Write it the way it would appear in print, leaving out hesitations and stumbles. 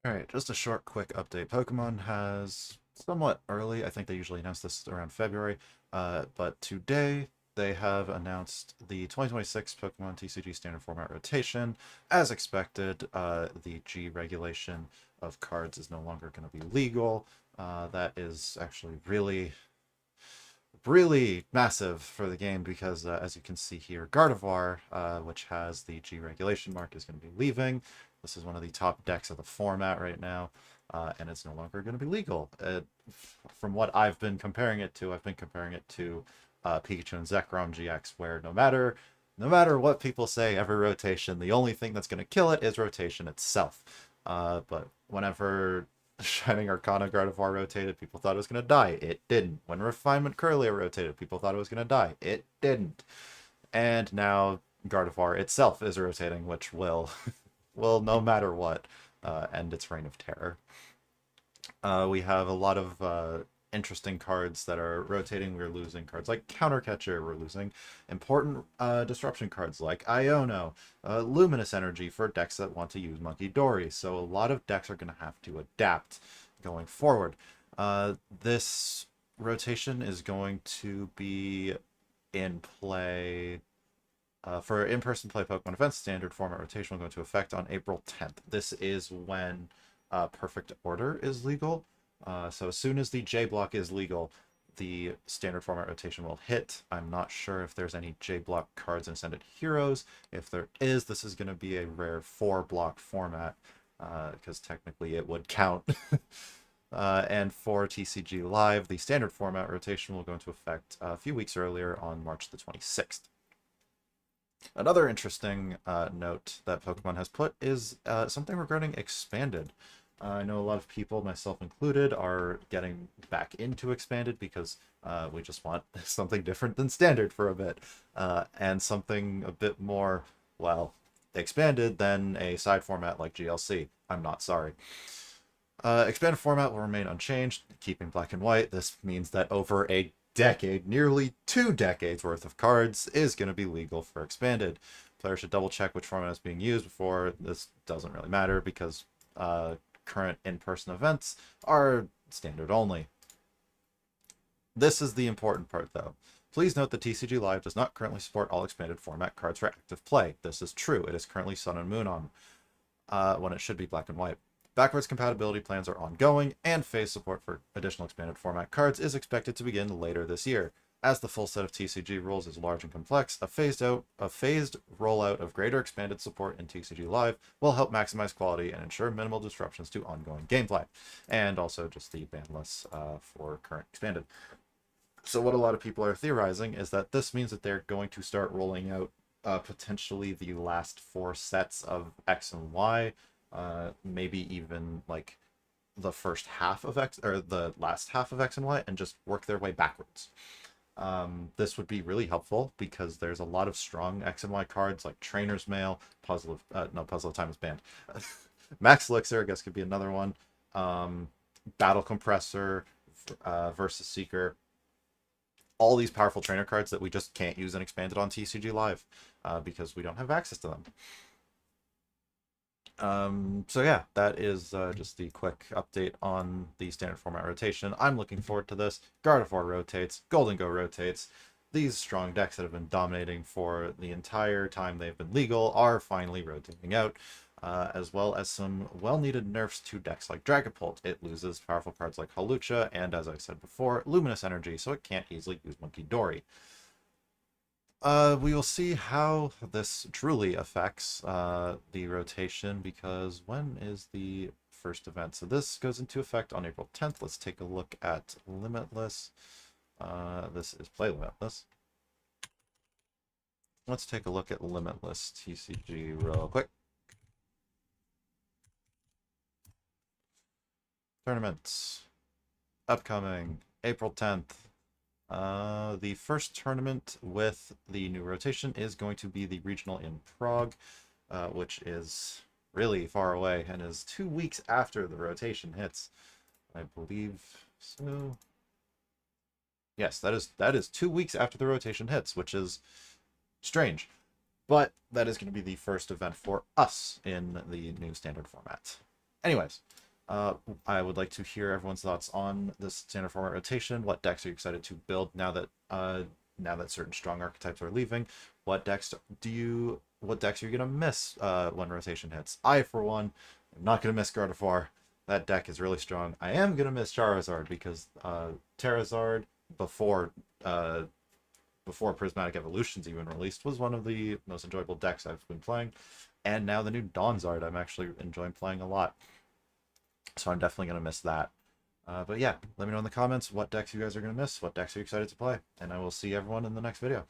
Alright, just a short, quick update. Pokemon has somewhat early, I think they usually announce this around February, but today they have announced the 2026 Pokemon TCG Standard Format Rotation. As expected, the G regulation of cards is no longer going to be legal. That is actually really massive for the game because, as you can see here, Gardevoir, which has the G regulation mark, is going to be leaving. This is one of the top decks of the format right now, and it's no longer going to be legal. From what I've been comparing it to, I've been comparing it to Pikachu and Zekrom GX, where no matter what people say, every rotation, the only thing that's going to kill it is rotation itself. But whenever Shining Arcana Gardevoir rotated, people thought it was going to die. It didn't. When Refinement Curlia rotated, people thought it was going to die. It didn't. And now Gardevoir itself is rotating, which will no matter what, end its reign of terror. We have a lot of interesting cards that are rotating. We're losing cards like Counter Catcher. We're losing important disruption cards like Iono, Luminous Energy for decks that want to use Monkey Dory. So a lot of decks are going to have to adapt going forward. This rotation is going to be in play for in-person play Pokemon events. Standard format rotation will go into effect on April 10th. This is when Perfect Order is legal. So as soon as the J block is legal, the standard format rotation will hit. I'm not sure if there's any J block cards in Ascended Heroes. If there is, this is going to be a rare 4 block format because technically it would count. And for TCGLive, the standard format rotation will go into effect a few weeks earlier on March the 26th. Another interesting note that Pokemon has put is something regarding Expanded. I know a lot of people, myself included, are getting back into Expanded because we just want something different than Standard for a bit, and something a bit more, well, expanded than a side format like GLC. I'm not sorry. Expanded format will remain unchanged, keeping black and white. This means that over a decade, nearly 2 decades worth of cards is going to be legal for expanded. Players should double check which format is being used before. This doesn't really matter because current in-person events are standard only. This is the important part though. Please note that TCGLive does not currently support all expanded format cards for active play. This is true. It is currently Sun and Moon on when it should be black and white. Backwards compatibility plans are ongoing, and phase support for additional expanded format cards is expected to begin later this year. As the full set of TCG rules is large and complex, a phased rollout of greater expanded support in TCGLive will help maximize quality and ensure minimal disruptions to ongoing gameplay, and also just the ban lists for current expanded. So what a lot of people are theorizing is that this means that they're going to start rolling out potentially the last 4 sets of X and Y, maybe even like the first half of X or the last half of X and Y, and just work their way backwards. This would be really helpful because there's a lot of strong X and Y cards like Trainer's Mail, Puzzle of Time is banned. Max Elixir, I guess, could be another one. Battle Compressor, Versus Seeker, all these powerful trainer cards that we just can't use and expanded on TCGLive because we don't have access to them. So yeah, that is just the quick update on the standard format rotation. I'm looking forward to this. Gardevoir rotates, Golden Go rotates. These strong decks that have been dominating for the entire time they've been legal are finally rotating out, as well as some well-needed nerfs to decks like Dragapult. It loses powerful cards like Hawlucha and, as I said before, Luminous Energy, so it can't easily use Monkey Dory. We will see how this truly affects the rotation because when is the first event? So this goes into effect on April 10th. Let's take a look at Limitless. This is Play Limitless. Let's take a look at Limitless TCG real quick. Tournaments. Upcoming April 10th. The first tournament with the new rotation is going to be the regional in Prague, which is really far away and is 2 weeks after the rotation hits. I believe so. Yes, that is 2 weeks after the rotation hits, which is strange. But that is going to be the first event for us in the new standard format. Anyways, I would like to hear everyone's thoughts on this standard format rotation. What decks are you excited to build now that certain strong archetypes are leaving? What decks are you gonna miss when rotation hits? I, for one, am not gonna miss Gardevoir. That deck is really strong. I am gonna miss Charizard because Terrazard before uh, before Prismatic Evolutions even released was one of the most enjoyable decks I've been playing, and now the new Dawnzard I'm actually enjoying playing a lot. So I'm definitely gonna miss that. But yeah, let me know in the comments what decks you guys are gonna miss, what decks are you excited to play, and I will see everyone in the next video.